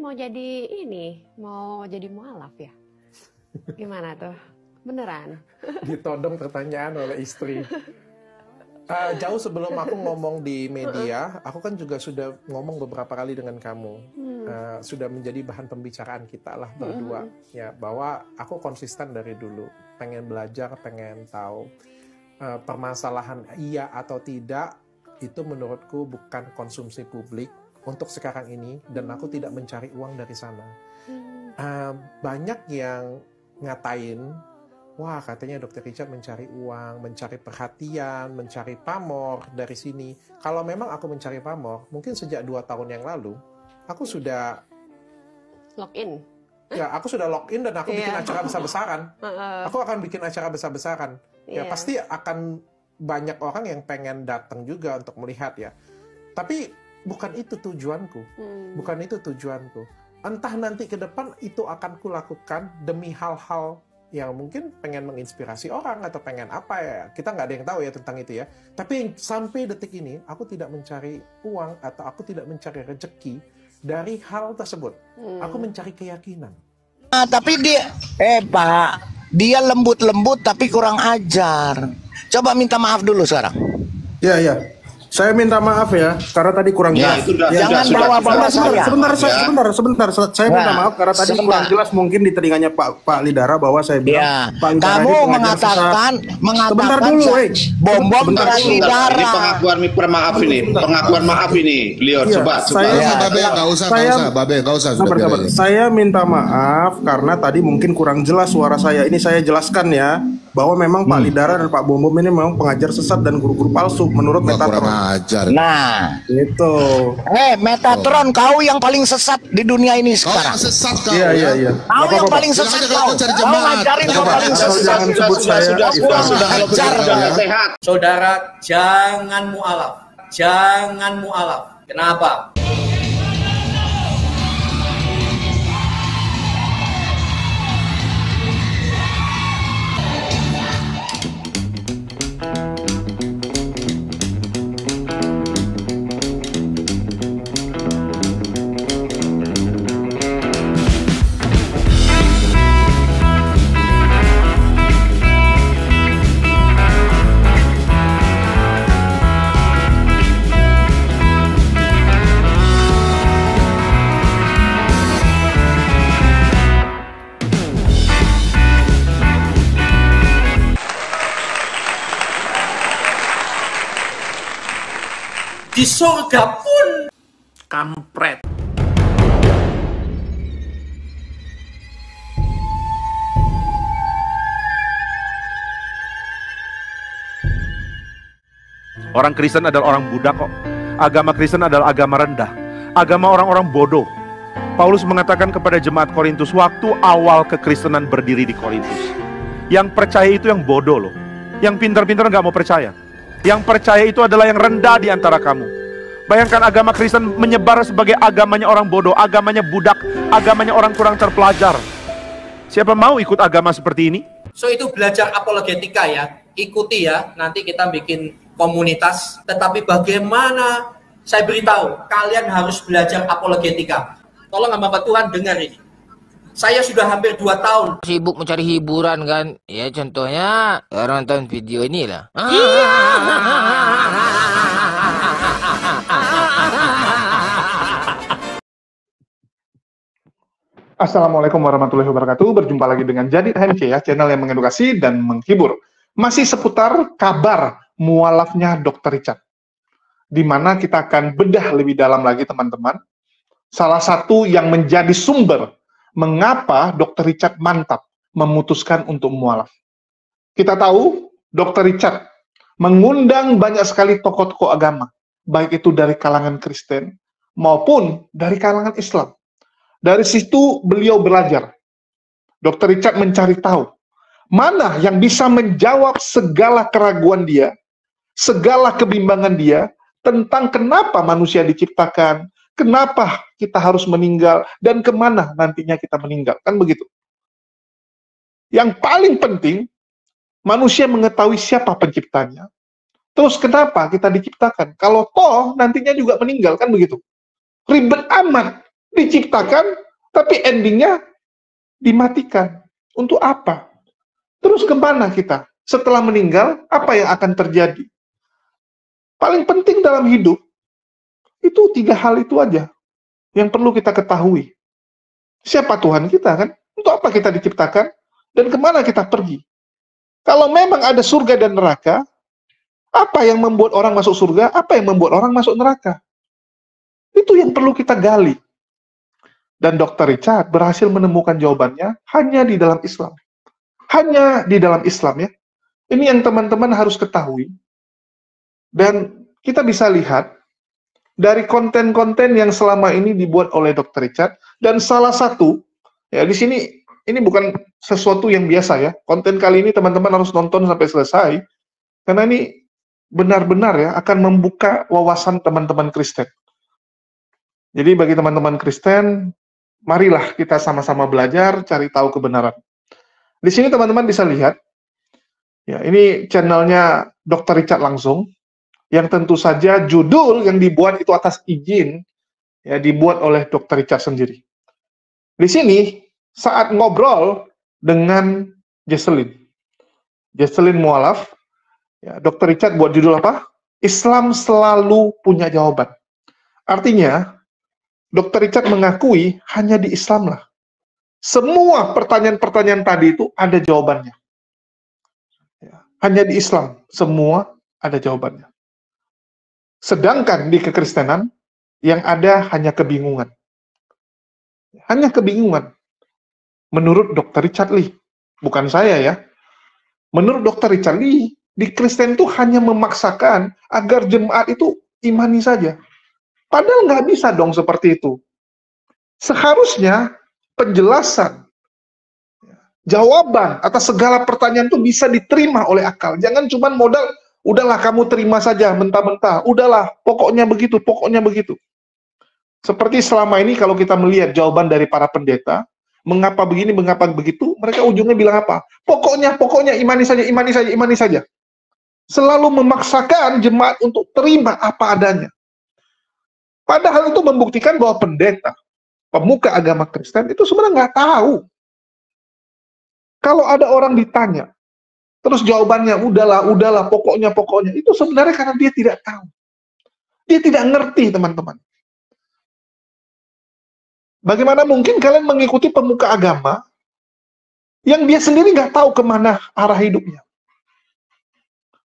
mau jadi mau jadi mualaf ya? Gimana tuh? Beneran? Ditodong pertanyaan oleh istri. Jauh sebelum aku ngomong di media, aku kan juga sudah ngomong beberapa kali dengan kamu. Sudah menjadi bahan pembicaraan kita lah berdua. Ya, bahwa aku konsisten dari dulu. Pengen belajar, pengen tahu. Permasalahan iya atau tidak, itu menurutku bukan konsumsi publik untuk sekarang ini. Dan aku tidak mencari uang dari sana. Banyak yang ngatain, wah katanya Dr. Richard mencari uang, mencari perhatian, mencari pamor dari sini. Kalau memang aku mencari pamor, mungkin sejak 2 tahun yang lalu, aku sudah login. Ya, aku sudah login dan aku bikin acara besar-besaran. Aku akan bikin acara besar-besaran. Ya, pasti akan banyak orang yang pengen datang juga untuk melihat ya. Tapi bukan itu tujuanku. Bukan itu tujuanku. Entah nanti ke depan itu akan kulakukan demi hal-hal yang mungkin pengen menginspirasi orang atau pengen apa ya, kita nggak ada yang tahu ya tentang itu ya. Tapi sampai detik ini aku tidak mencari uang atau aku tidak mencari rezeki dari hal tersebut. Aku mencari keyakinan. Tapi dia Pak, dia lembut-lembut tapi kurang ajar. Coba minta maaf dulu sekarang. Ya. Saya minta maaf ya, karena tadi kurang jelas. Jangan bawa-bawa saya. Sebentar. Saya minta maaf karena tadi kurang jelas mungkin di telinganya Pak Lidara bahwa saya bilang Pak Lidara kamu mengatakan sebentar dulu, bom Pak Lidara. Ini pengakuan maaf ini, Leon. Coba. Babe, nggak usah. Saya minta maaf karena tadi mungkin kurang jelas suara saya. Ini saya jelaskan ya, bahwa memang Pak Lidara dan Pak Bom ini memang pengajar sesat dan guru-guru palsu menurut Metatron. Nah, itu. Metatron, kau yang paling sesat di dunia ini sekarang. Kau sesat kau. Iya. Kau yang paling sesat kau. Kau ngajarin kau paling sesat. Jangan sebut saya. Sehat. Saudara, jangan mualaf. Jangan mualaf. Kenapa? Di surga pun kampret. Orang Kristen adalah orang budak kok. Agama Kristen adalah agama rendah. Agama orang-orang bodoh. Paulus mengatakan kepada jemaat Korintus waktu awal kekristenan berdiri di Korintus. Yang percaya itu yang bodoh loh. Yang pintar-pintar nggak mau percaya. Yang percaya itu adalah yang rendah di antara kamu. Bayangkan agama Kristen menyebar sebagai agamanya orang bodoh, agamanya budak, agamanya orang kurang terpelajar. Siapa mau ikut agama seperti ini? So itu belajar apologetika ya. Ikuti ya, nanti kita bikin komunitas. Tetapi bagaimana saya beritahu, kalian harus belajar apologetika. Tolong hamba Tuhan dengar ini. Saya sudah hampir 2 tahun sibuk mencari hiburan kan. Ya contohnya nonton video inilah. Assalamualaikum warahmatullahi wabarakatuh. Berjumpa lagi dengan Jadi HMC ya, channel yang mengedukasi dan menghibur. Masih seputar kabar mualafnya Dr. Richard, di mana kita akan bedah lebih dalam lagi teman-teman. Salah satu yang menjadi sumber mengapa Dr. Richard mantap memutuskan untuk mualaf. Kita tahu Dr. Richard mengundang banyak sekali tokoh-tokoh agama, baik itu dari kalangan Kristen maupun dari kalangan Islam. Dari situ beliau belajar. Dr. Richard mencari tahu mana yang bisa menjawab segala keraguan dia, segala kebimbangan dia tentang kenapa manusia diciptakan, kenapa kita harus meninggal, dan kemana nantinya kita meninggal. Kan begitu. Yang paling penting, manusia mengetahui siapa penciptanya. Terus kenapa kita diciptakan? Kalau toh nantinya juga meninggal, kan begitu. Ribet amat Diciptakan, tapi endingnya dimatikan. Untuk apa? Terus kemana kita? Setelah meninggal, apa yang akan terjadi? Paling penting dalam hidup, itu 3 hal itu aja yang perlu kita ketahui. Siapa Tuhan kita kan? Untuk apa kita diciptakan? Dan kemana kita pergi? Kalau memang ada surga dan neraka, apa yang membuat orang masuk surga? Apa yang membuat orang masuk neraka? Itu yang perlu kita gali. Dan Dr. Richard berhasil menemukan jawabannya hanya di dalam Islam. Hanya di dalam Islam ya. Ini yang teman-teman harus ketahui. Dan kita bisa lihat dari konten-konten yang selama ini dibuat oleh Dr. Richard, dan salah satu, ya di sini, ini bukan sesuatu yang biasa ya, konten kali ini teman-teman harus nonton sampai selesai, karena ini benar-benar ya, akan membuka wawasan teman-teman Kristen. Jadi bagi teman-teman Kristen, marilah kita sama-sama belajar, cari tahu kebenaran. Di sini teman-teman bisa lihat, ya ini channelnya Dr. Richard langsung, yang tentu saja judul yang dibuat itu atas izin, ya dibuat oleh Dr. Richard sendiri. Di sini, saat ngobrol dengan Jesselyn Mualaf, ya, Dr. Richard buat judul apa? Islam selalu punya jawaban. Artinya, Dr. Richard mengakui hanya di Islam lah. Semua pertanyaan-pertanyaan tadi itu ada jawabannya. Ya, hanya di Islam, semua ada jawabannya. Sedangkan di kekristenan, yang ada hanya kebingungan. Hanya kebingungan. Menurut Dr. Richard Lee, bukan saya ya. Menurut Dr. Richard Lee, di Kristen itu hanya memaksakan agar jemaat itu imani saja. Padahal nggak bisa dong seperti itu. Seharusnya penjelasan, jawaban atas segala pertanyaan itu bisa diterima oleh akal. Jangan cuma modal, udahlah kamu terima saja mentah-mentah. Udahlah, pokoknya begitu, pokoknya begitu. Seperti selama ini kalau kita melihat jawaban dari para pendeta, mengapa begini, mengapa begitu, mereka ujungnya bilang apa? Pokoknya imani saja, imani saja, imani saja. Selalu memaksakan jemaat untuk terima apa adanya. Padahal itu membuktikan bahwa pendeta, pemuka agama Kristen itu sebenarnya nggak tahu. Kalau ada orang ditanya, terus jawabannya udahlah, pokoknya, itu sebenarnya karena dia tidak tahu. Dia tidak ngerti, teman-teman. Bagaimana mungkin kalian mengikuti pemuka agama yang dia sendiri nggak tahu kemana arah hidupnya?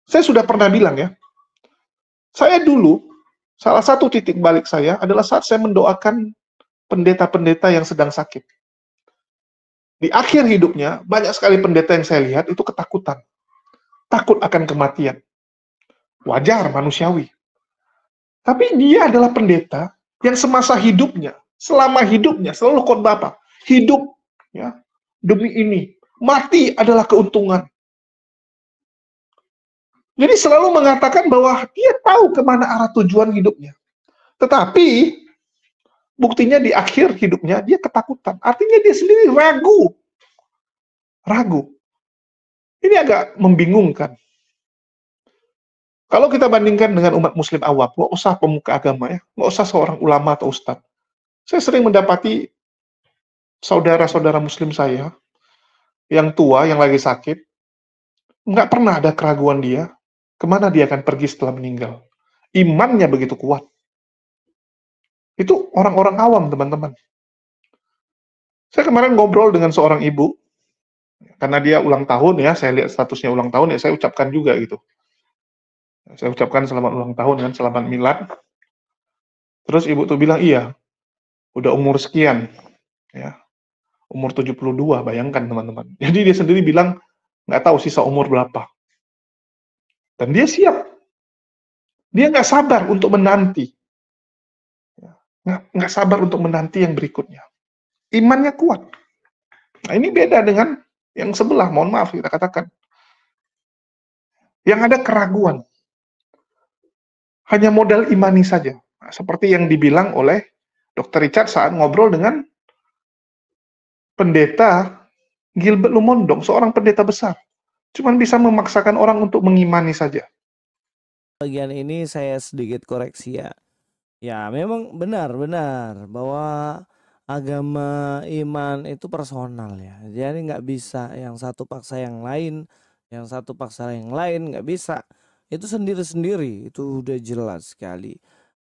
Saya sudah pernah bilang ya, saya dulu, salah satu titik balik saya adalah saat saya mendoakan pendeta-pendeta yang sedang sakit. Di akhir hidupnya, banyak sekali pendeta yang saya lihat itu ketakutan. Takut akan kematian. Wajar, manusiawi. Tapi dia adalah pendeta yang semasa hidupnya, selama hidupnya, selalu khotbah apa? Hidup ya, demi ini. Mati adalah keuntungan. Jadi selalu mengatakan bahwa dia tahu kemana arah tujuan hidupnya. Tetapi, buktinya di akhir hidupnya, dia ketakutan. Artinya dia sendiri ragu. Ragu. Ini agak membingungkan. Kalau kita bandingkan dengan umat muslim awam, nggak usah pemuka agama ya, nggak usah seorang ulama atau ustadz. Saya sering mendapati saudara-saudara muslim saya yang tua, yang lagi sakit, nggak pernah ada keraguan dia, kemana dia akan pergi setelah meninggal. Imannya begitu kuat. Itu orang-orang awam, teman-teman. Saya kemarin ngobrol dengan seorang ibu, karena dia ulang tahun ya, saya lihat statusnya ulang tahun ya, saya ucapkan juga gitu. Saya ucapkan selamat ulang tahun kan, selamat milad. Terus ibu tuh bilang, iya, udah umur sekian, ya, umur 72, bayangkan teman-teman. Jadi dia sendiri bilang, nggak tahu sisa umur berapa. Dan dia siap. Dia nggak sabar untuk menanti. Nggak sabar untuk menanti yang berikutnya. Imannya kuat. Nah ini beda dengan yang sebelah, mohon maaf kita katakan. Yang ada keraguan. Hanya modal imani saja. Nah, seperti yang dibilang oleh Dr. Richard saat ngobrol dengan pendeta Gilbert Lumondong, seorang pendeta besar. Cuman bisa memaksakan orang untuk mengimani saja. Bagian ini saya sedikit koreksi ya. Ya memang benar bahwa agama, iman itu personal ya. Jadi nggak bisa yang satu paksa yang lain, yang satu paksa yang lain, nggak bisa. Itu sendiri-sendiri, itu udah jelas sekali.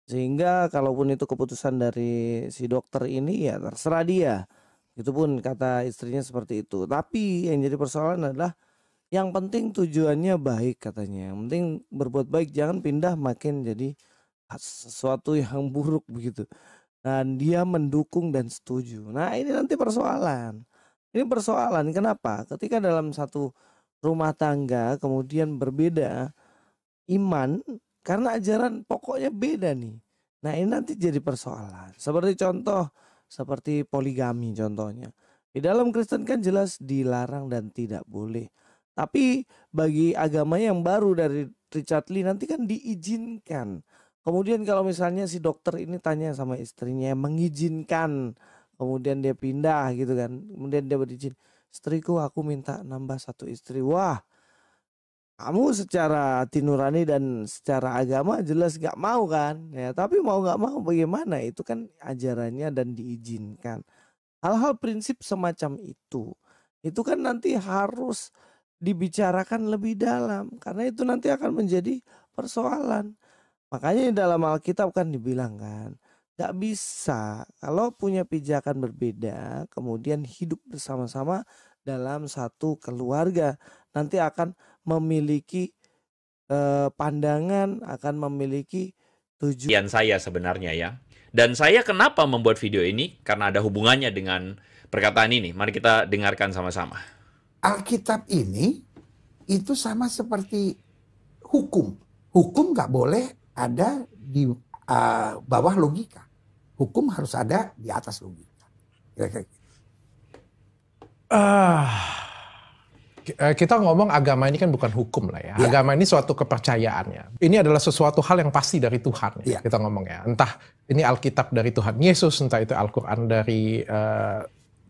Sehingga kalaupun itu keputusan dari si dokter ini ya terserah dia. Itu pun kata istrinya seperti itu. Tapi yang jadi persoalan adalah yang penting tujuannya baik katanya. Yang penting berbuat baik, jangan pindah makin jadi sesuatu yang buruk begitu. Dan dia mendukung dan setuju. Nah ini nanti persoalan. Ini persoalan kenapa? Ketika dalam satu rumah tangga kemudian berbeda iman karena ajaran pokoknya beda nih. Nah ini nanti jadi persoalan. Seperti contoh, seperti poligami contohnya. Di dalam Kristen kan jelas dilarang dan tidak boleh. Tapi bagi agama yang baru dari Richard Lee nanti kan diizinkan. Kemudian kalau misalnya si dokter ini tanya sama istrinya yang mengizinkan, kemudian dia pindah gitu kan, kemudian dia berizin, istriku aku minta nambah 1 istri. Wah, kamu secara hati nurani dan secara agama jelas gak mau kan ya, tapi mau gak mau bagaimana, itu kan ajarannya dan diizinkan. Hal-hal prinsip semacam itu kan nanti harus dibicarakan lebih dalam, karena itu nanti akan menjadi persoalan. Makanya dalam Alkitab kan dibilang kan, gak bisa kalau punya pijakan berbeda kemudian hidup bersama-sama dalam satu keluarga, nanti akan memiliki pandangan, akan memiliki tujuan. Saya sebenarnya ya. Dan saya kenapa membuat video ini? Karena ada hubungannya dengan perkataan ini. Mari kita dengarkan sama-sama. Alkitab ini itu sama seperti hukum. Hukum nggak boleh ada di bawah logika. Hukum harus ada di atas logika. Kira-kira. Kita ngomong agama ini kan bukan hukum lah ya. Agama ini suatu kepercayaan ya. Ini adalah sesuatu hal yang pasti dari Tuhan ya. Kita ngomong ya. Entah ini Alkitab dari Tuhan Yesus, entah itu Al-Quran dari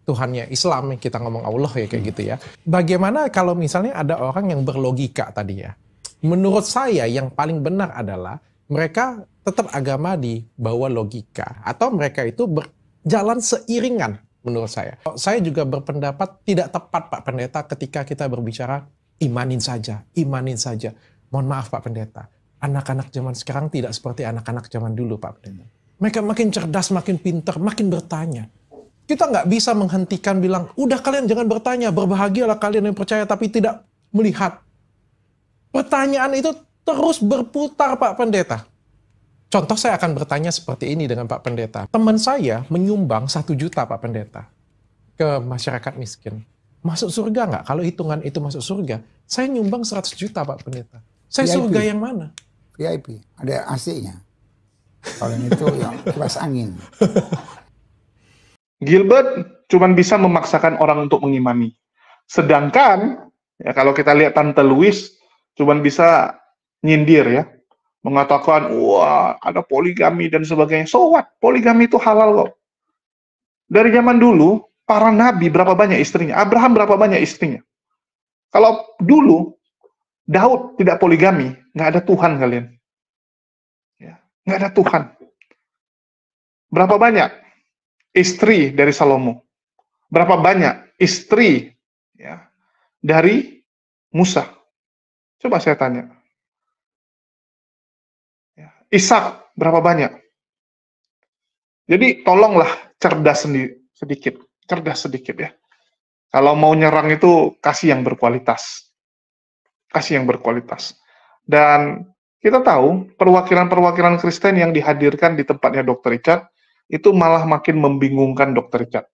Tuhannya Islam, kita ngomong Allah ya kayak gitu ya. Bagaimana kalau misalnya ada orang yang berlogika tadi ya. Menurut saya yang paling benar adalah mereka tetap agama di bawah logika. Atau mereka itu berjalan seiringan menurut saya. Saya juga berpendapat tidak tepat Pak Pendeta ketika kita berbicara imanin saja, imanin saja. Mohon maaf Pak Pendeta, anak-anak zaman sekarang tidak seperti anak-anak zaman dulu Pak Pendeta. Mereka makin cerdas, makin pintar, makin bertanya. Kita nggak bisa menghentikan bilang, udah kalian jangan bertanya, berbahagialah kalian yang percaya tapi tidak melihat. Pertanyaan itu terus berputar Pak Pendeta. Contoh saya akan bertanya seperti ini dengan Pak Pendeta. Teman saya menyumbang 1 juta Pak Pendeta ke masyarakat miskin. Masuk surga nggak? Kalau hitungan itu masuk surga, saya nyumbang 100 juta Pak Pendeta. Saya VIP. Surga yang mana? VIP, ada AC-nya. Kalau yang itu yang kipas angin. Gilbert cuman bisa memaksakan orang untuk mengimani. Sedangkan ya kalau kita lihat Tante Louis cuman bisa nyindir ya. Mengatakan, wah ada poligami dan sebagainya. So what? Poligami itu halal kok. Dari zaman dulu, para nabi berapa banyak istrinya? Abraham berapa banyak istrinya? Kalau dulu, Daud tidak poligami, nggak ada Tuhan kalian. Ya, nggak ada Tuhan. Berapa banyak istri dari Salomo? Berapa banyak istri ya, dari Musa? Coba saya tanya. Ishak berapa banyak? Jadi tolonglah cerdas sedikit, cerdas sedikit ya. Kalau mau nyerang itu kasih yang berkualitas, kasih yang berkualitas. Dan kita tahu perwakilan-perwakilan Kristen yang dihadirkan di tempatnya Dr. Richard itu malah makin membingungkan Dr. Richard,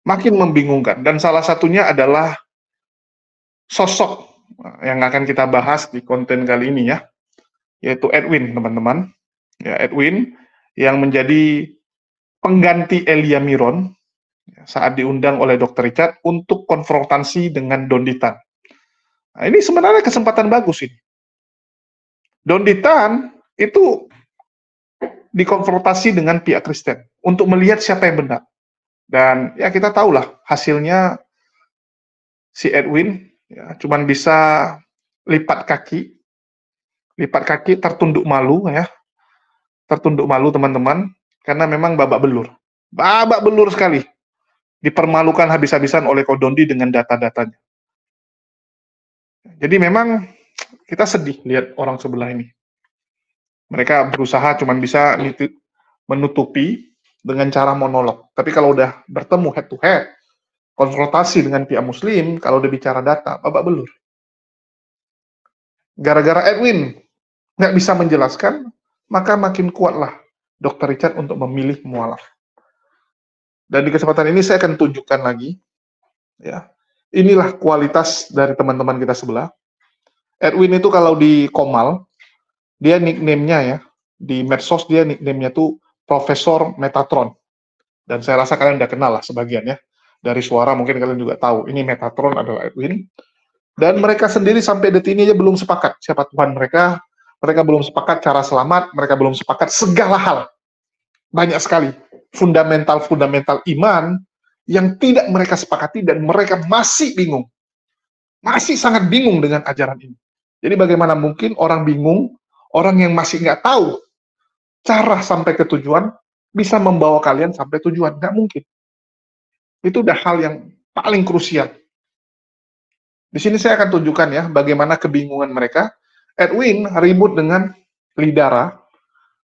makin membingungkan. Dan salah satunya adalah sosok yang akan kita bahas di konten kali ini ya. Yaitu Edwin, teman-teman. Ya, Edwin yang menjadi pengganti Elia Miron saat diundang oleh Dr. Richard untuk konfrontasi dengan Donditan. Nah, ini sebenarnya kesempatan bagus ini. Donditan itu dikonfrontasi dengan pihak Kristen untuk melihat siapa yang benar. Dan ya kita tahulah hasilnya si Edwin ya, cuman bisa lipat kaki, tertunduk malu ya, tertunduk malu teman-teman, karena memang babak belur. babak belur sekali. Dipermalukan habis-habisan oleh Kodondi dengan data-datanya. Jadi memang kita sedih lihat orang sebelah ini. Mereka berusaha cuman bisa menutupi dengan cara monolog. Tapi kalau udah bertemu head to head, konfrontasi dengan pihak Muslim, kalau udah bicara data, babak belur. Gara-gara Edwin nggak bisa menjelaskan, maka makin kuatlah Dr. Richard untuk memilih mualaf. Dan di kesempatan ini saya akan tunjukkan lagi, ya, inilah kualitas dari teman-teman kita sebelah. Edwin itu kalau di Komal, dia nickname-nya ya, di medsos dia nickname-nya tuh Profesor Metatron. Dan saya rasa kalian udah kenal lah sebagian ya. Dari suara mungkin kalian juga tahu, ini Metatron adalah Edwin. Dan mereka sendiri sampai detik ini aja belum sepakat siapa Tuhan mereka. Mereka belum sepakat cara selamat, mereka belum sepakat segala hal. Banyak sekali fundamental iman yang tidak mereka sepakati dan mereka masih bingung. Masih sangat bingung dengan ajaran ini. Jadi bagaimana mungkin orang bingung, orang yang masih nggak tahu cara sampai ke tujuan, bisa membawa kalian sampai tujuan? Nggak mungkin. Itu udah hal yang paling krusial. Di sini saya akan tunjukkan ya, bagaimana kebingungan mereka. Edwin ribut dengan Lidara,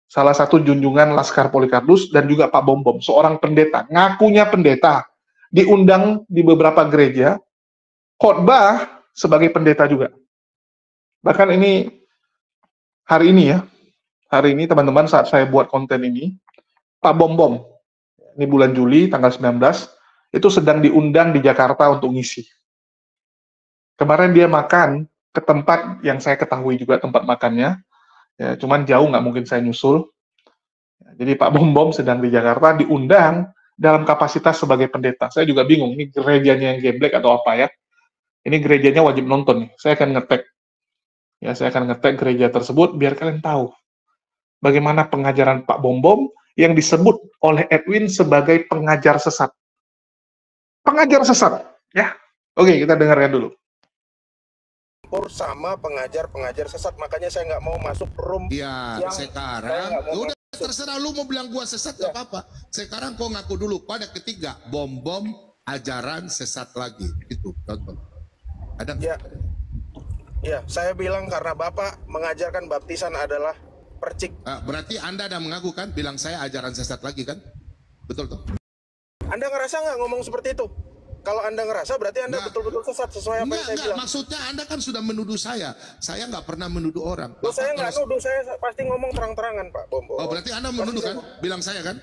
salah satu junjungan Laskar Polikardus, dan juga Pak Bom Bom, seorang pendeta, ngakunya pendeta, diundang di beberapa gereja, khotbah sebagai pendeta juga. Bahkan ini, hari ini teman-teman saat saya buat konten ini, Pak Bom Bom, ini bulan Juli, tanggal 19, itu sedang diundang di Jakarta untuk ngisi. Kemarin dia makan ke tempat yang saya ketahui juga tempat makannya, ya, cuman jauh nggak mungkin saya nyusul. Jadi Pak Bom Bom sedang di Jakarta, diundang dalam kapasitas sebagai pendeta. Saya juga bingung, ini gerejanya yang geblek atau apa ya. Ini gerejanya wajib nonton nih. Saya akan ngetek. Ya, saya akan ngetek gereja tersebut biar kalian tahu bagaimana pengajaran Pak Bom Bom yang disebut oleh Edwin sebagai pengajar sesat. Pengajar sesat, ya. Oke, kita dengarkan dulu. Sama pengajar-pengajar sesat, makanya saya nggak mau masuk room. Ya, sekarang udah terserah lu mau bilang gua sesat nggak apa-apa. Sekarang kau ngaku dulu pada ketiga Bom Bom ajaran sesat lagi itu contoh. Ada nggak? Ya, saya bilang karena Bapak mengajarkan baptisan adalah percik. Berarti Anda ada mengaku kan, bilang saya ajaran sesat lagi kan? Betul toh? Anda ngerasa nggak ngomong seperti itu? Kalau Anda ngerasa berarti Anda betul-betul sesat sesuai apa yang saya bilang. Maksudnya Anda kan sudah menuduh saya. Saya nggak pernah menuduh orang. Saya nggak nuduh, saya pasti ngomong terang-terangan Pak Bom Bom. Oh, berarti Anda menuduh kan? Bilang saya kan?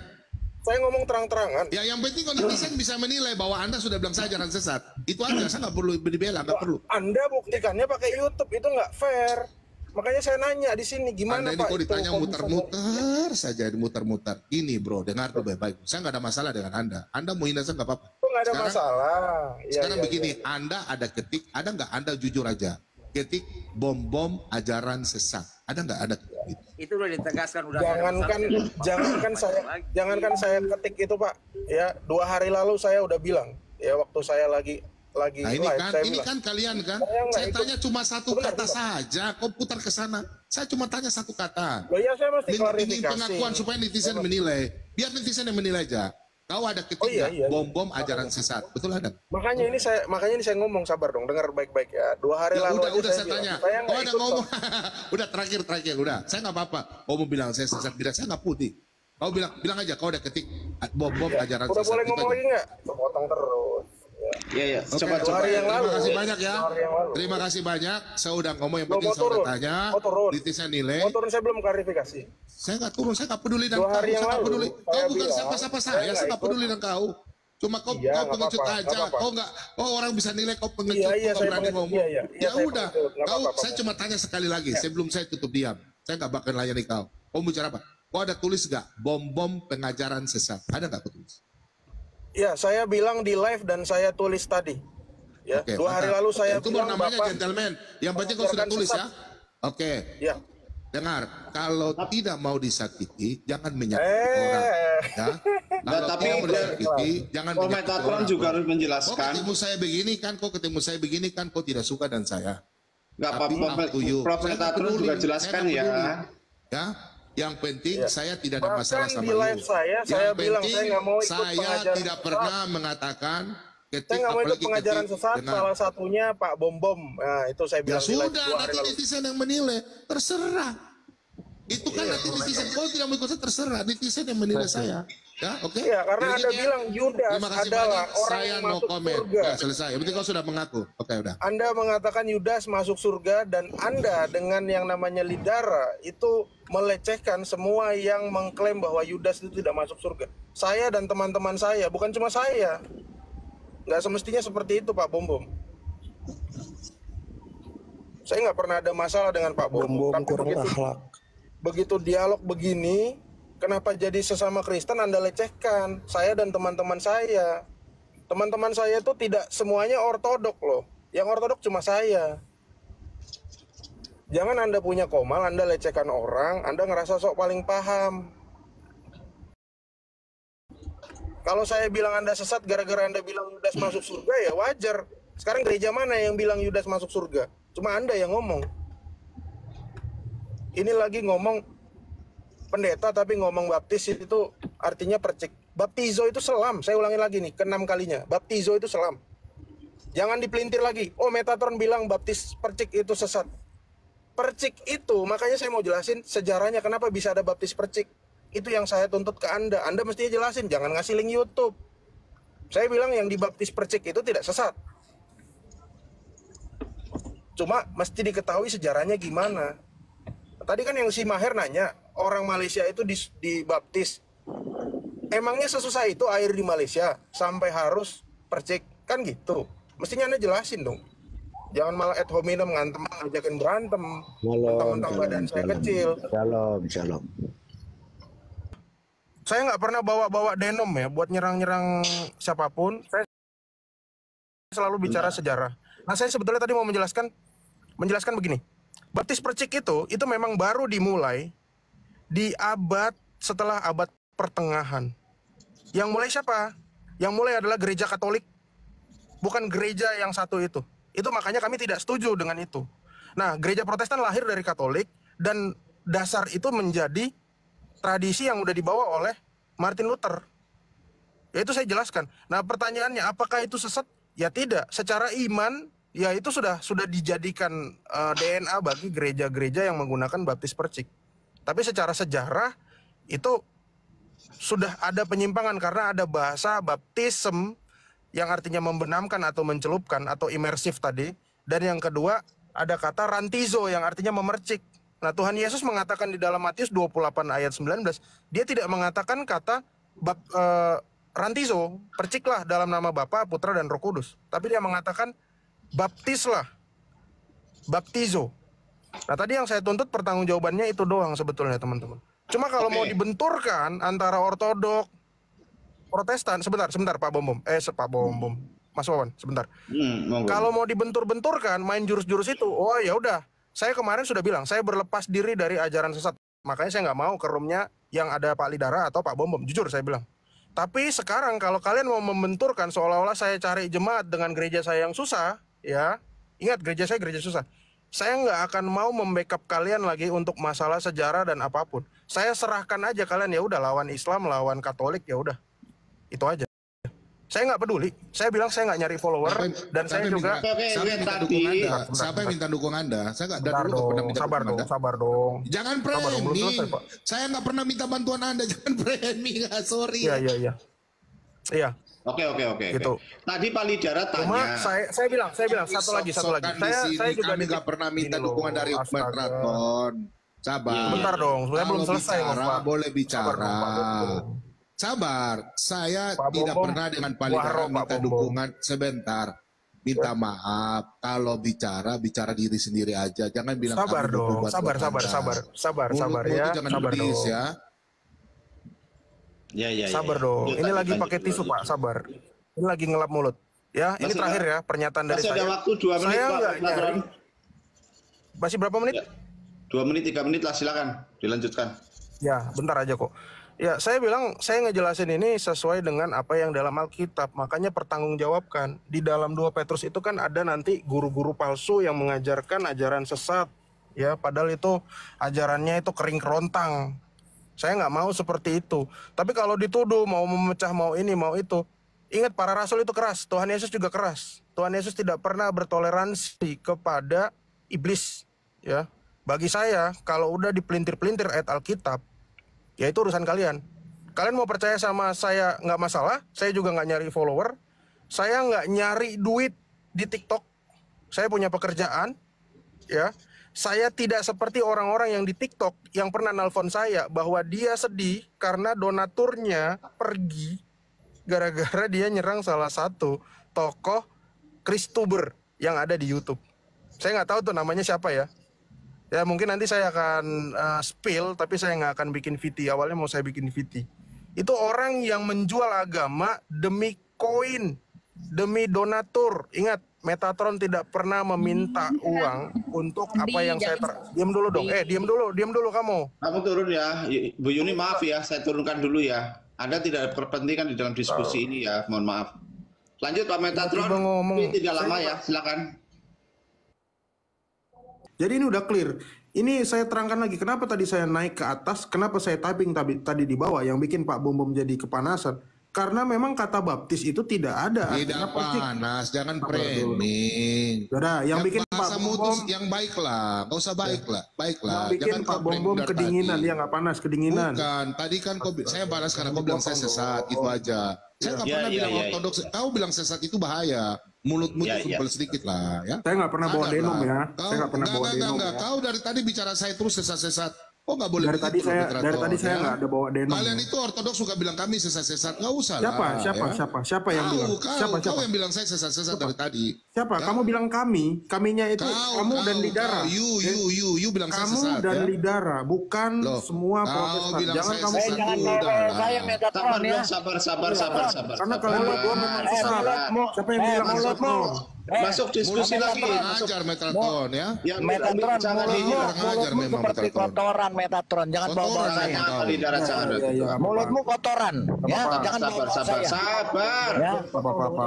Saya ngomong terang-terangan. Ya, yang penting netizen bisa menilai bahwa Anda sudah bilang saya ajaran sesat. Itu aja, saya nggak perlu dibela, nggak perlu. Anda buktikannya pakai YouTube, itu nggak fair. Makanya saya nanya di sini, gimana Anda Pak? Anda ini kok ditanya muter-muter saja, muter-muter. Ini bro, dengar tuh baik-baik. Saya nggak ada masalah dengan Anda. Anda mau hina saya nggak apa-apa. Nggak ada masalah. Sekarang begini, Anda ada ketik, ada nggak Anda jujur aja? Ketik Bom Bom ajaran sesat. Ada nggak ada? Itu udah ditegaskan, udah. Jangankan saya ketik itu Pak. Ya, 2 hari lalu saya udah bilang. Ya, waktu saya lagi nah, live, ini kan kalian kan, saya tanya cuma satu kata saja, kau putar ke sana. Saya cuma tanya satu kata. Oh iya, saya mesti ini pengakuan supaya netizen menilai. Biar netizen yang menilai aja. Kau ada ketika Bom Bom ajaran sesat, betul ada? Makanya ini saya ngomong, sabar dong, dengar baik-baik ya. 2 hari lalu udah saya tanya. Kau ada ngomong, udah terakhir, udah. Saya nggak apa-apa. Kau mau bilang saya sesat, saya nggak putih. Kau bilang aja, kau ada ketik Bom Bom ajaran sesat. Udah boleh ngomong lagi nggak? Potong terus. Iya. Coba. Terima kasih banyak ya. Terima kasih banyak. Saya udah ngomong yang penting saya udah tanya. Netizen nilai. Turun, saya belum klarifikasi. Saya nggak turun, saya nggak peduli dengan kau. Saya nggak peduli. Kau bukan siapa-siapa saya nggak peduli dengan kau. Cuma kau pengecut aja. Kau orang bisa nilai kau pengecut. Kau berani ngomong. Ya udah. Saya cuma tanya sekali lagi. Sebelum saya tutup diam. Saya nggak bakal layani kau. Kau bicara apa? Kau ada tulis nggak? Bom Bom pengajaran sesat. Ada nggak kau tulis? Ya, saya bilang di live dan saya tulis tadi. Ya, 2 hari lalu saya itu bilang namanya gentleman. Yang penting kau sudah tulis ya. Oke. Ya. Dengar, kalau tidak mau disakiti, jangan menyakiti orang. Ya. Kalau tapi tidak mau disakiti, jangan menyakiti orang. juga harus menjelaskan. Kau ketemu saya begini kan, kau tidak suka dan saya. Nggak apa-apa, Prof. Metatron juga jelaskan ya. Ya. Yang penting saya tidak ada masalah Bahkan sama di live lu. saya bilang saya nggak mau ikut saya pengajaran tidak sesat. pernah mengatakan Saya nggak mau ikut pengajaran sesat, salah satunya Pak Bom Bom. Nah, itu saya Ya bilang di live sudah, 2 hari nanti lalu. netizen yang menilai, terserah. Itu kan nanti netizen, kalau tidak mau ikut saya terserah, netizen yang menilai saya. Ya, oke? Iya, karena Jadi Anda gitu ya. bilang Yudas Terima kasih adalah banyak. orang Saya yang no masuk comment. surga. Ya, selesai. Yang penting kau sudah mengaku. Oke, udah. Anda mengatakan Yudas masuk surga dan Anda dengan yang namanya Lidara itu melecehkan semua yang mengklaim bahwa Yudas itu tidak masuk surga. Saya dan teman-teman saya, bukan cuma saya. Nggak semestinya seperti itu Pak Bom Bom. Saya nggak pernah ada masalah dengan Pak Bom Bom. Tapi begitu dialog begini, kenapa jadi sesama Kristen Anda lecehkan? Saya dan teman-teman saya. Teman-teman saya itu tidak semuanya ortodok loh. Yang ortodok cuma saya. Jangan Anda punya komal, Anda lecehkan orang, Anda ngerasa sok paling paham. Kalau saya bilang Anda sesat gara-gara Anda bilang Yudas masuk surga, ya wajar. Sekarang gereja mana yang bilang Yudas masuk surga? Cuma Anda yang ngomong. Ini lagi ngomong pendeta tapi ngomong baptis itu artinya percik. Baptizo itu selam. Saya ulangi lagi nih, ke-6 kalinya. Baptizo itu selam. Jangan dipelintir lagi. Oh, Metatron bilang baptis percik itu sesat. Percik itu, makanya saya mau jelasin sejarahnya kenapa bisa ada baptis percik. Itu yang saya tuntut ke Anda. Anda mestinya jelasin, jangan ngasih link YouTube. Saya bilang yang dibaptis percik itu tidak sesat. Cuma mesti diketahui sejarahnya gimana. Tadi kan yang si Maher nanya, orang Malaysia itu dibaptis. Emangnya sesusah itu air di Malaysia sampai harus percik? Kan gitu. Mestinya Anda jelasin dong. Jangan malah ad hominem ngantem, ngajakin berantem. Mentang-mentang badan saya kecil. Shalom. Saya nggak pernah bawa-bawa denom ya buat nyerang-nyerang siapapun. Saya selalu bicara sejarah. Nah, saya sebetulnya tadi mau menjelaskan begini. Baptis percik itu memang baru dimulai di setelah abad pertengahan. Yang mulai siapa? Yang mulai adalah gereja Katolik, bukan gereja yang satu itu. Itu makanya kami tidak setuju dengan itu. Nah, gereja Protestan lahir dari Katolik dan dasar itu menjadi tradisi yang udah dibawa oleh Martin Luther. Ya itu saya jelaskan. Nah, pertanyaannya apakah itu sesat? Ya tidak. Secara iman, ya itu sudah dijadikan DNA bagi gereja-gereja yang menggunakan baptis percik. Tapi secara sejarah itu sudah ada penyimpangan karena ada bahasa baptism yang artinya membenamkan atau mencelupkan atau imersif tadi. Dan yang kedua ada kata rantizo yang artinya memercik. Nah, Tuhan Yesus mengatakan di dalam Matius 28 ayat 19, dia tidak mengatakan kata rantizo, perciklah dalam nama Bapa, Putra, dan Roh Kudus. Tapi dia mengatakan baptislah, baptizo. Nah, tadi yang saya tuntut pertanggungjawabannya itu doang sebetulnya teman-teman. Cuma kalau mau dibenturkan antara ortodok, Protestan, sebentar Pak Bom Bom. Pak Bom Bom. Mas Wawan, sebentar. Kalau mau dibentur-benturkan main jurus-jurus itu, oh ya udah. Saya kemarin sudah bilang, saya berlepas diri dari ajaran sesat. Makanya saya nggak mau ke roomnya yang ada Pak Lidara atau Pak Bom Bom. Jujur saya bilang. Tapi sekarang kalau kalian mau membenturkan seolah-olah saya cari jemaat dengan gereja saya yang susah, ya. Ingat, gereja saya gereja susah. Saya nggak akan mau membackup kalian lagi untuk masalah sejarah dan apapun. Saya serahkan aja kalian, ya udah lawan Islam, lawan Katolik, ya udah. Itu aja. Saya nggak peduli. Saya bilang saya nggak nyari follower dan saya juga. Siapa yang minta dukung Anda? Saya nggak ada dulu pernah minta sabar dukung dong, Anda. sabar dong. Jangan framing. Saya nggak pernah minta bantuan Anda. Jangan framing. Sorry. Iya. Oke. Gitu. Tadi Pak Lidara tanya. Cuma saya bilang satu lagi. Saya juga nggak pernah minta dukungan dari Metatron. Sabar. Bentar dong, saya belum selesai. Boleh bicara. Sabar, saya tidak pernah dengan Pak Lidara minta dukungan. Sebentar, minta maaf. Kalau bicara diri sendiri aja. Jangan bilang sabar dong. Sabar ya. Jangan Sabar dong. Ya. Sabar dong. Ini lagi pakai tisu Pak. Sabar. Ini lagi ngelap mulut. Ya, ini terakhir ya pernyataan dari saya. Masih ada waktu 2 menit saya Pak. Masih berapa menit? 2 menit, 3 menit lah, silakan dilanjutkan. Ya, bentar aja kok. Ya, saya bilang saya ngejelasin ini sesuai dengan apa yang dalam Alkitab. Makanya pertanggungjawabkan. Di dalam 2 Petrus itu kan ada nanti guru-guru palsu yang mengajarkan ajaran sesat. Ya, padahal itu ajarannya itu kering kerontang. Saya nggak mau seperti itu. Tapi kalau dituduh mau memecah, mau ini, mau itu, ingat para rasul itu keras. Tuhan Yesus juga keras. Tuhan Yesus tidak pernah bertoleransi kepada iblis. Ya, bagi saya kalau udah dipelintir-pelintir ayat Alkitab, ya itu urusan kalian. Kalian mau percaya sama saya nggak masalah. Saya juga nggak nyari follower. Saya nggak nyari duit di TikTok. Saya punya pekerjaan. Ya, saya tidak seperti orang-orang yang di TikTok yang pernah nelpon saya bahwa dia sedih karena donaturnya pergi gara-gara dia nyerang salah satu tokoh Kristuber yang ada di YouTube. Saya nggak tahu tuh namanya siapa ya. Ya mungkin nanti saya akan spill, tapi saya nggak akan bikin VT. Awalnya mau saya bikin VT. Itu orang yang menjual agama demi koin, demi donatur. Ingat, Metatron tidak pernah meminta uang untuk apa yang saya diam dulu dong. Diam dulu kamu. Kamu turun ya, Bu Yuni, maaf ya, saya turunkan dulu ya. Anda tidak ada kepentingan di dalam diskusi ini ya, mohon maaf. Lanjut Pak Metatron, ini tidak lama ya, silakan. Jadi ini udah clear. Ini saya terangkan lagi, kenapa tadi saya naik ke atas, kenapa saya typing tadi di bawah, yang bikin Pak Bom jadi kepanasan. Karena memang kata baptis itu tidak ada. Tidak panas, jangan framing. Udah, yang bikin Pak Bom yang baiklah, nggak usah baiklah, baiklah. Yang bikin Pak Bom kedinginan, dia nggak panas, kedinginan. Bukan, tadi kan saya balas karena kau bilang saya sesat, itu aja. Saya nggak pernah bilang ortodoks. Kau bilang sesat itu bahaya. Mulutmu tuh simpel sedikit lah, ya. Saya nggak pernah bawa denom ya. Saya nggak pernah bawa denom. Kau dari tadi bicara saya terus sesat-sesat. Oh nggak boleh dari tadi saya nggak ada bawa denom. Kalian itu ortodoks suka bilang kami sesat-sesat, nggak usah lah. Siapa yang bilang? Kau yang bilang saya sesat-sesat dari tadi. Siapa? Kamu bilang kaminya itu kamu dan Lidara. You bilang saya sesat. Kamu dan Lidara, bukan semua Protestan. Jangan kamu saya Metatron ya. Sabar. Karena kalau berdua memang sesat. Siapa yang bilang mulutmu? Masuk diskusi lagi. Ajar Metatron ya. Metatron, mulutmu seperti kotoran Metatron. Jangan bawa saya. Mulutmu kotoran. Ya, jangan bawa saya. Sabar.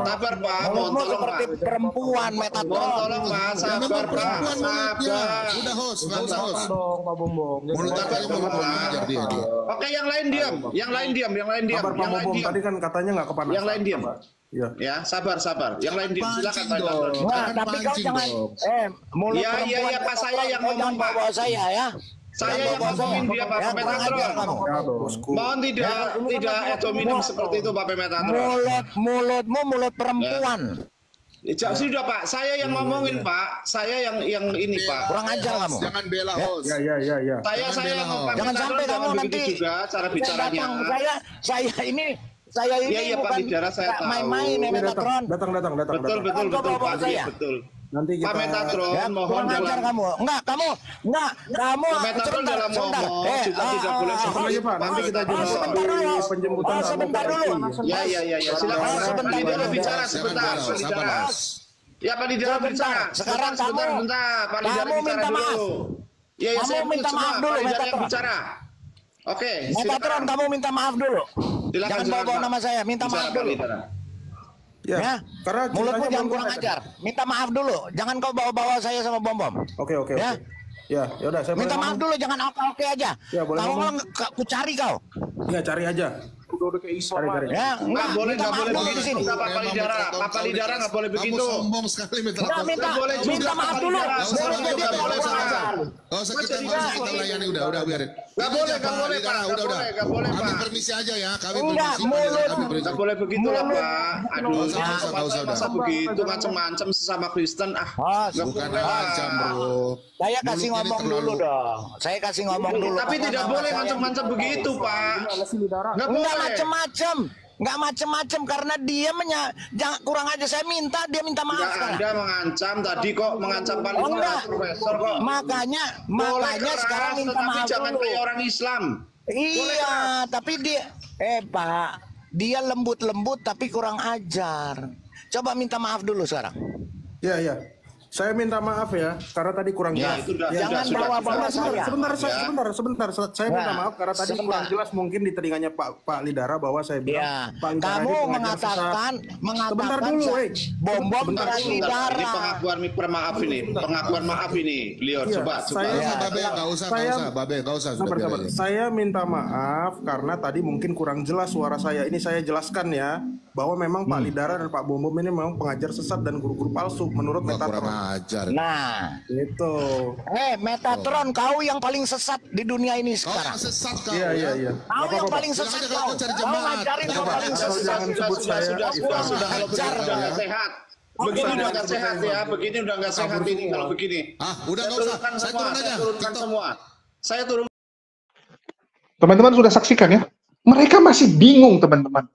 Sabar Pak. Mulutmu seperti perempuan Metatron. Tolong Pak, sabar Pak. Sabar. Udah host, nggak usah host. Pak Bombong. Mulut apa yang mau ajar dia. Oke, yang lain diam. Sabar Pak Bombong. Tadi kan katanya nggak kepanasan. Yang lain diam. Ya, sabar. Yang lain diam. Silakan Pak. Tapi kau jangan mulut perempuan. Iya Pak, saya yang ngomong Pak. Bawa saya ya. Saya yang ngomongin dia Pak Metatron. Mohon tidak edominem seperti itu Pak Metatron. Mulutmu mulut perempuan. Sudah Pak, saya yang ngomongin Pak. Saya yang ini Pak. Kurang ajar kamu. Jangan bela host. Ya. Saya yang ngomong. Jangan sampai kamu nanti juga cara bicaranya. Saya ini iya, bukan main-main ya Metatron. Datang. Betul Pak. Betul. Nanti kita Pak Metatron mohon dalam kamu. Kamu Metatron dalam ngomong juga tidak boleh seperti Pak. Nanti kita jemput di penjemputan. Sebentar dulu. Ya. Silakan Pak Lidara bicara sebentar. Ya Pak Lidara bicara. Sekarang kamu Pak Lidara bicara dulu. Ya, saya minta maaf dulu Metatron. Bicara. Oke. Metatron, kamu minta maaf dulu. Jangan bawa nama saya. Minta maaf dulu. Ya, karena mulutmu jangan kurang ajar. Minta maaf dulu. Jangan kau bawa-bawa saya sama bom. Oke. Ya udah saya minta maaf dulu, jangan oke aja. Ya, boleh. Aku cari kau. Ya, cari aja. Udah kayak cari. Ya, nggak boleh begitu. Papa Lidara nggak boleh begitu. Sombong sekali minta maaf dulu. Gak usah kita layani, udah biarin. Gak boleh Pak. Kami permisi aja ya, kami permisi. Gak boleh begitu lah Pak. Aduh, masa begitu macam-macam sesama Kristen bukan macam bro. Saya kasih ngomong dulu dong. Tapi tidak boleh macam-macam begitu Pak. Enggak macem-macem karena dia jangan kurang aja. Saya minta, dia minta maaf sekarang. Anda mengancam tadi kok, mengancam paling profesor kok. Makanya sekarang minta maaf dulu. Jangan kayak orang Islam. Iya, tapi dia Pak, dia lembut tapi kurang ajar. Coba minta maaf dulu sekarang. Iya. Saya minta maaf ya, karena tadi kurang jelas. Jangan bawa-bawa saya. Sebentar. Saya minta maaf karena tadi kurang jelas mungkin di telinganya Pak Lidara bahwa saya bilang Pak Lidara kamu ini mengatakan sebentar dulu, bom Lidara. Ini pengakuan pengakuan maaf ini, beliau coba. Babe, nggak usah. Saya minta maaf karena tadi mungkin kurang jelas suara saya. Ini saya jelaskan ya, bahwa memang Pak Lidara dan Pak Bom ini memang pengajar sesat dan guru-guru palsu menurut Metatron. Nah, itu. Metatron, kau yang paling sesat di dunia ini sekarang. Sesat kau. Iya. Kau yang paling sesat kau. Kau ngajarin kau paling sesat. Jangan sebut saya. Sudah kalau begitu udah nggak sehat. Begini udah nggak sehat ya. Begini udah nggak sehat ini kalau begini. Udah nggak usah. Saya turunkan semua. Saya turun. Teman-teman sudah saksikan ya. Mereka masih bingung teman-teman.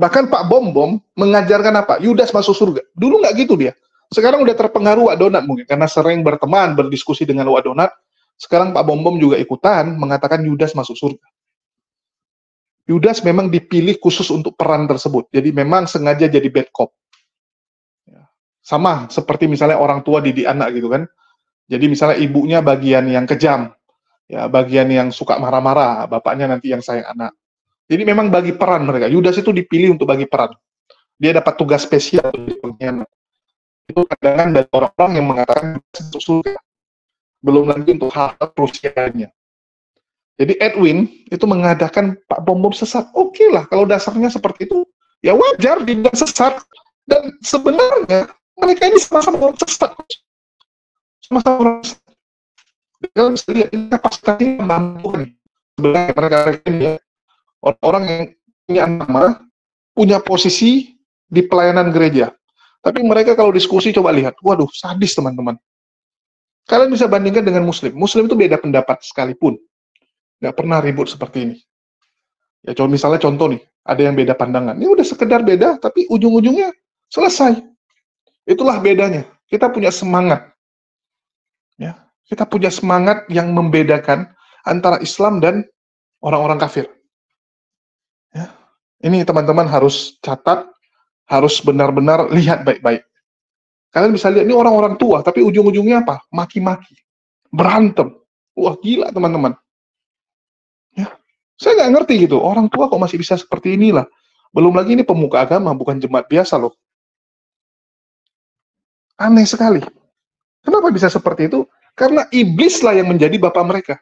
Bahkan Pak Bom mengajarkan apa? Yudas masuk surga. Dulu nggak gitu dia. Sekarang udah terpengaruh Wak Donat mungkin karena sering berteman, berdiskusi dengan Wak Donat. Sekarang Pak Bom juga ikutan mengatakan Yudas masuk surga. Yudas memang dipilih khusus untuk peran tersebut. Jadi memang sengaja jadi bad cop. Sama seperti misalnya orang tua didik anak gitu kan. Jadi misalnya ibunya bagian yang kejam, ya bagian yang suka marah-marah, bapaknya nanti yang sayang anak. Jadi memang bagi peran mereka. Yudas itu dipilih untuk bagi peran. Dia dapat tugas spesial di pengkhianat. Itu pandangan dari orang-orang yang mengatakan untuk surga. Belum lagi untuk hal-hal krusialnya. Jadi Edwin itu mengadakan Pak Bom sesat. Oke lah, kalau dasarnya seperti itu, ya wajar dia sesat. Dan sebenarnya mereka ini sama-sama orang sesat. Sama-sama orang sesat. Kalau bisa lihat, ini kapasitas ini membantu. Sebenarnya mereka ini ya, orang-orang yang punya nama, punya posisi di pelayanan gereja. Tapi mereka kalau diskusi coba lihat, waduh sadis teman-teman. Kalian bisa bandingkan dengan Muslim. Muslim itu beda pendapat sekalipun. Nggak pernah ribut seperti ini. Ya misalnya contoh nih, ada yang beda pandangan. Ini udah sekedar beda, tapi ujung-ujungnya selesai. Itulah bedanya. Kita punya semangat. Ya, kita punya semangat yang membedakan antara Islam dan orang-orang kafir. Ya. Ini teman-teman harus catat, harus benar-benar lihat baik-baik. Kalian bisa lihat, ini orang-orang tua, tapi ujung-ujungnya apa? Maki-maki. Berantem. Wah, gila teman-teman. Ya. Saya nggak ngerti gitu, orang tua kok masih bisa seperti inilah. Belum lagi ini pemuka agama, bukan jemaat biasa loh. Aneh sekali. Kenapa bisa seperti itu? Karena iblislah yang menjadi bapak mereka.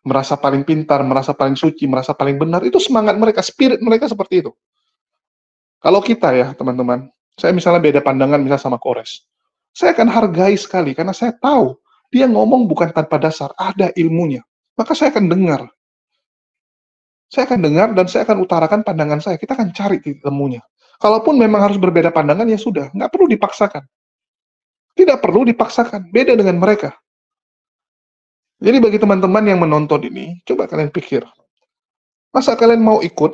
Merasa paling pintar, merasa paling suci, merasa paling benar, itu semangat mereka, spirit mereka seperti itu. Kalau kita ya, teman-teman, saya misalnya beda pandangan misalnya sama Kores, saya akan hargai sekali, karena saya tahu, dia ngomong bukan tanpa dasar, ada ilmunya. Maka saya akan dengar. Saya akan dengar dan saya akan utarakan pandangan saya, kita akan cari titik temunya. Kalaupun memang harus berbeda pandangan, ya sudah, nggak perlu dipaksakan. Tidak perlu dipaksakan, beda dengan mereka. Jadi bagi teman-teman yang menonton ini, coba kalian pikir, masa kalian mau ikut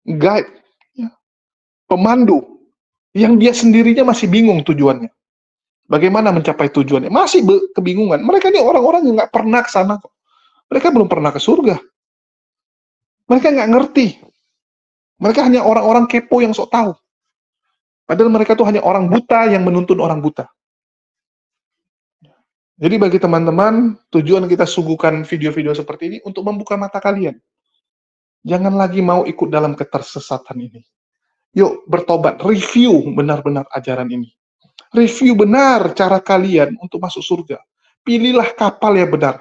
guide, ya, pemandu, yang dia sendirinya masih bingung tujuannya. Bagaimana mencapai tujuannya? Masih kebingungan. Mereka ini orang-orang yang nggak pernah ke sana kok. Mereka belum pernah ke surga. Mereka nggak ngerti. Mereka hanya orang-orang kepo yang sok tahu. Padahal mereka tuh hanya orang buta yang menuntun orang buta. Jadi bagi teman-teman, tujuan kita suguhkan video-video seperti ini untuk membuka mata kalian. Jangan lagi mau ikut dalam ketersesatan ini. Yuk bertobat, review benar-benar ajaran ini. Review benar cara kalian untuk masuk surga. Pilihlah kapal yang benar.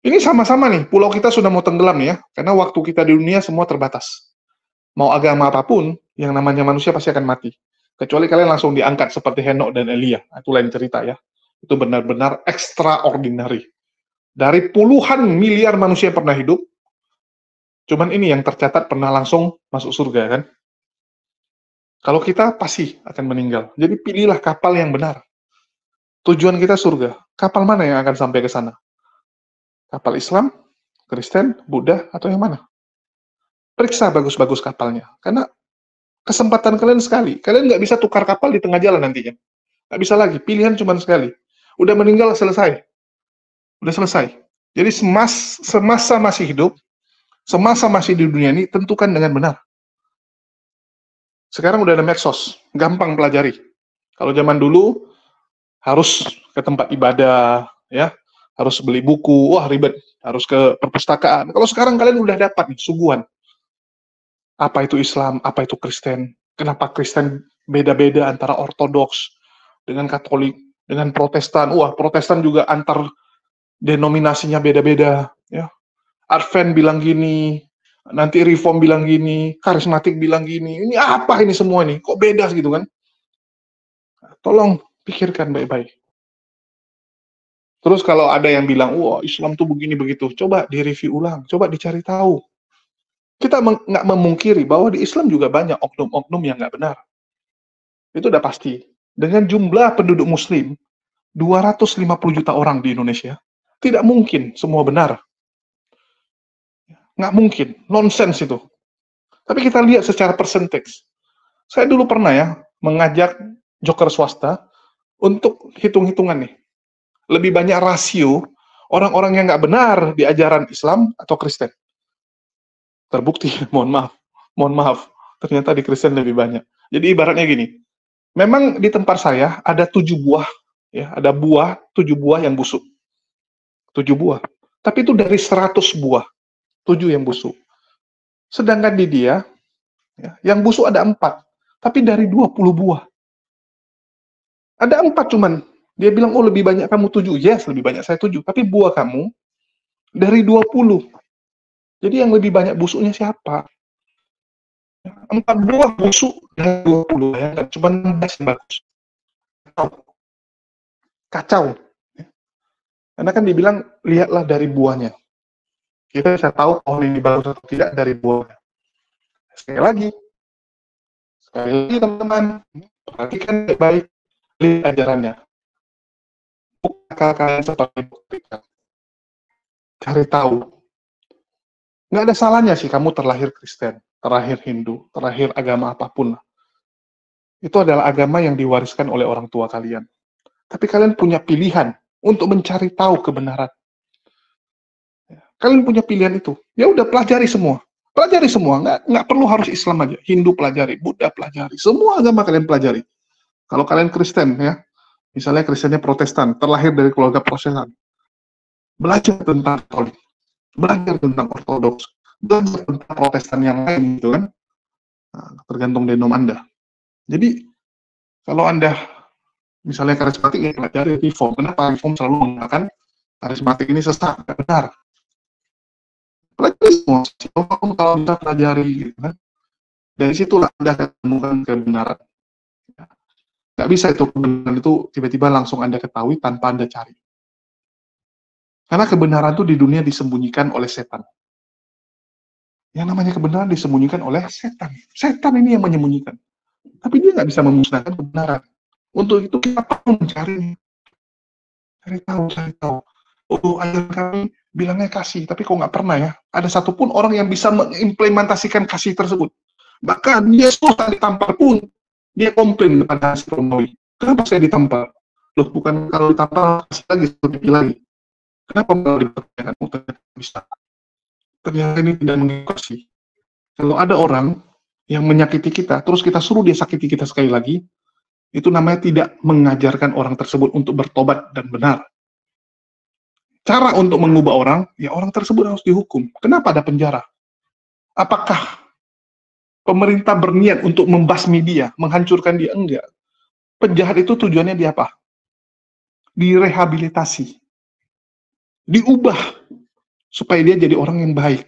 Ini sama-sama nih, pulau kita sudah mau tenggelam ya, karena waktu kita di dunia semua terbatas. Mau agama apapun, yang namanya manusia pasti akan mati. Kecuali kalian langsung diangkat seperti Henok dan Elia. Itu lain cerita ya. Itu benar-benar extraordinary. Dari puluhan miliar manusia yang pernah hidup, cuman ini yang tercatat pernah langsung masuk surga kan. Kalau kita pasti akan meninggal. Jadi pilihlah kapal yang benar. Tujuan kita surga. Kapal mana yang akan sampai ke sana? Kapal Islam, Kristen, Buddha, atau yang mana? Periksa bagus-bagus kapalnya. Karena kesempatan kalian sekali. Kalian nggak bisa tukar kapal di tengah jalan nantinya. Nggak bisa lagi. Pilihan cuma sekali. Udah meninggal, selesai. Udah selesai. Jadi semasa masih hidup, semasa masih di dunia ini, tentukan dengan benar. Sekarang udah ada medsos, gampang pelajari. Kalau zaman dulu harus ke tempat ibadah, ya, harus beli buku, wah ribet, harus ke perpustakaan. Kalau sekarang kalian udah dapat nih suguhan. Apa itu Islam, apa itu Kristen, kenapa Kristen beda-beda antara Ortodoks dengan Katolik, dengan Protestan. Wah, Protestan juga antar denominasinya beda-beda, ya. Advent bilang gini, nanti Reform bilang gini, Karismatik bilang gini. Ini apa ini semua nih? Kok beda gitu kan? Tolong pikirkan baik-baik. Terus kalau ada yang bilang, wah Islam tuh begini begitu, coba direview ulang, coba dicari tahu. Kita nggak memungkiri bahwa di Islam juga banyak oknum-oknum yang nggak benar. Itu udah pasti. Dengan jumlah penduduk Muslim 250 juta orang di Indonesia, tidak mungkin semua benar. Nggak mungkin, nonsens itu. Tapi kita lihat secara persentase. Saya dulu pernah ya mengajak joker swasta untuk hitung-hitungan nih. Lebih banyak rasio orang-orang yang nggak benar di ajaran Islam atau Kristen. Terbukti, mohon maaf, ternyata di Kristen lebih banyak. Jadi ibaratnya gini, memang di tempat saya ada 7 buah, ya, ada 7 buah yang busuk. 7 buah. Tapi itu dari 100 buah, 7 yang busuk. Sedangkan di dia, ya, yang busuk ada 4, tapi dari 20 buah. Ada 4 cuman. Dia bilang, oh lebih banyak kamu 7. Yes, lebih banyak saya 7. Tapi buah kamu dari 20. Jadi yang lebih banyak busuknya siapa? 4 buah busuk dari 20. Ya, cuma 16 yang bagus. Kacau. Karena kan dibilang, lihatlah dari buahnya. Kita bisa tahu pohon ini bagus atau tidak dari buahnya. Sekali lagi teman-teman, perhatikan baik-baik, lihat ajarannya. Bukan kalian seperti buktikan. Cari tahu. Nggak ada salahnya sih kamu terlahir Kristen, terlahir Hindu, terlahir agama apapun. Itu adalah agama yang diwariskan oleh orang tua kalian. Tapi kalian punya pilihan untuk mencari tahu kebenaran. Kalian punya pilihan itu. Ya udah, pelajari semua. Pelajari semua. Nggak perlu harus Islam aja. Hindu pelajari, Buddha pelajari. Semua agama kalian pelajari. Kalau kalian Kristen, ya, misalnya Kristennya Protestan, terlahir dari keluarga Protestan, belajar tentang Katolik, belajar tentang Ortodoks, belajar tentang Protestan yang lain, gitu kan? Nah, tergantung denom Anda. Jadi, kalau Anda misalnya karismatik, ya pelajari Reform. Kenapa Reform selalu mengatakan karismatik ini sesat? Tidak benar. Pelajari semua. Kalau bisa pelajari, gitu kan? Dari situlah Anda akan menemukan kebenaran. Nggak bisa itu kebenaran itu tiba-tiba langsung Anda ketahui tanpa Anda cari. Karena kebenaran itu di dunia disembunyikan oleh setan. Yang namanya kebenaran disembunyikan oleh setan. Setan ini yang menyembunyikan. Tapi dia nggak bisa memusnahkan kebenaran. Untuk itu kita perlu mencarinya. Cari tahu. Oh, ajaran kami bilangnya kasih, tapi kok nggak pernah ya. Ada satupun orang yang bisa mengimplementasikan kasih tersebut. Bahkan Yesus tadi ditampar pun, dia komplain kepada si Romawi. Kenapa saya ditampar? Loh, bukan kalau ditampar, kasih lagi, lebih lagi. Kenapa kalau dipertanyakan? Oh, ternyata bisa. Ternyata ini tidak mengikuti. Kalau ada orang yang menyakiti kita, terus kita suruh dia sakiti kita sekali lagi, itu namanya tidak mengajarkan orang tersebut untuk bertobat dan benar. Cara untuk mengubah orang, ya orang tersebut harus dihukum. Kenapa ada penjara? Apakah pemerintah berniat untuk membasmi dia, menghancurkan dia? Enggak. Penjahat itu tujuannya dia apa? Direhabilitasi. Diubah. Supaya dia jadi orang yang baik.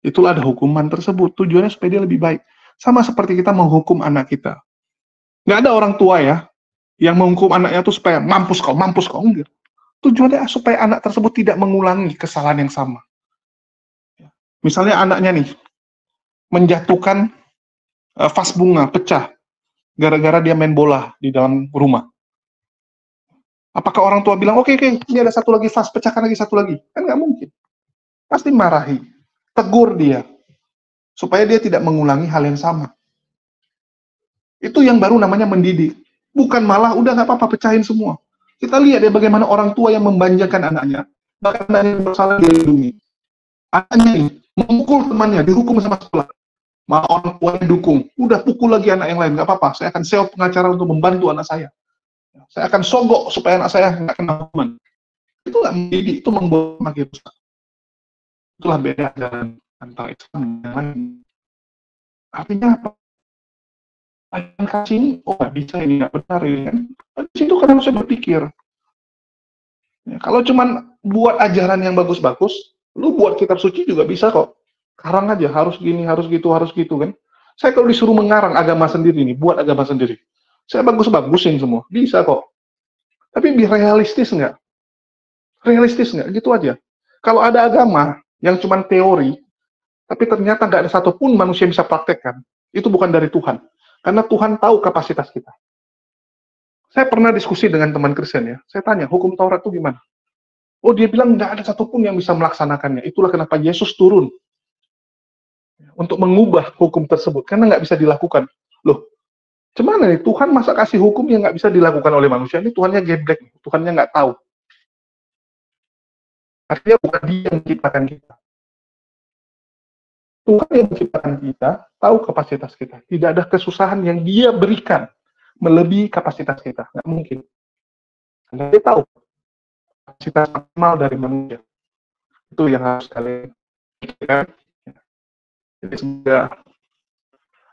Itulah ada hukuman tersebut. Tujuannya supaya dia lebih baik. Sama seperti kita menghukum anak kita. Nggak ada orang tua ya, yang menghukum anaknya itu supaya mampus kau. Enggak. Tujuannya supaya anak tersebut tidak mengulangi kesalahan yang sama. Misalnya anaknya nih, menjatuhkan vas bunga, pecah, gara-gara dia main bola di dalam rumah. Apakah orang tua bilang, oke, ini ada satu lagi vas, pecahkan lagi satu lagi? Kan nggak mungkin. Pasti marahi, tegur dia, supaya dia tidak mengulangi hal yang sama. Itu yang baru namanya mendidik. Bukan malah, udah nggak apa-apa, pecahin semua. Kita lihat ya bagaimana orang tua yang membanjakan anaknya, bahkan anaknya yang bersalah dilindungi. Anaknya ini memukul temannya, dihukum sama sekolah. Malah orang tuanya dukung, udah pukul lagi anak yang lain, nggak apa-apa, saya akan sewa pengacara untuk membantu anak saya. Saya akan sogok supaya anak saya nggak kena hukuman. Itu nggak mendidik, itu membuat makin rusak. Itulah beda ajaran antara Islam dan yang lain. Artinya apa? Ajaran kasih ini, oh nggak bisa, ini nggak benar, ini kan. Di situ kan harusnya berpikir. Ya, kalau cuman buat ajaran yang bagus-bagus, lu buat kitab suci juga bisa kok. Karang aja, harus gini, harus gitu kan. Saya kalau disuruh mengarang agama sendiri nih, buat agama sendiri, saya bagus-bagusin semua, bisa kok. Tapi biar realistis nggak? Realistis nggak? Gitu aja. Kalau ada agama yang cuman teori, tapi ternyata nggak ada satupun manusia yang bisa praktekkan, itu bukan dari Tuhan. Karena Tuhan tahu kapasitas kita. Saya pernah diskusi dengan teman Kristen ya, saya tanya, hukum Taurat itu gimana? Oh, dia bilang nggak ada satupun yang bisa melaksanakannya. Itulah kenapa Yesus turun untuk mengubah hukum tersebut, karena nggak bisa dilakukan. Loh, gimana nih? Tuhan masa kasih hukum yang nggak bisa dilakukan oleh manusia? Ini Tuhannya geblek, Tuhannya nggak tahu. Artinya bukan dia yang menciptakan kita. Tuhan yang menciptakan kita, tahu kapasitas kita. Tidak ada kesusahan yang dia berikan melebihi kapasitas kita. Nggak mungkin. Karena dia tahu kapasitas maksimal dari manusia. Itu yang harus kalian pikirkan. Jadi semoga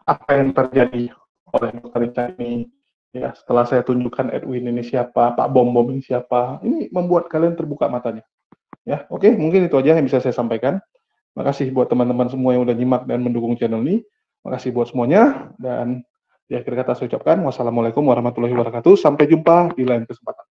apa yang terjadi oleh Dr. Richard ini, ya setelah saya tunjukkan Edwin ini siapa, Pak Bom Bom ini siapa, ini membuat kalian terbuka matanya. Ya, oke, mungkin itu aja yang bisa saya sampaikan. Makasih buat teman-teman semua yang udah nyimak dan mendukung channel ini. Makasih buat semuanya, dan di akhir kata saya ucapkan wassalamualaikum warahmatullahi wabarakatuh. Sampai jumpa di lain kesempatan.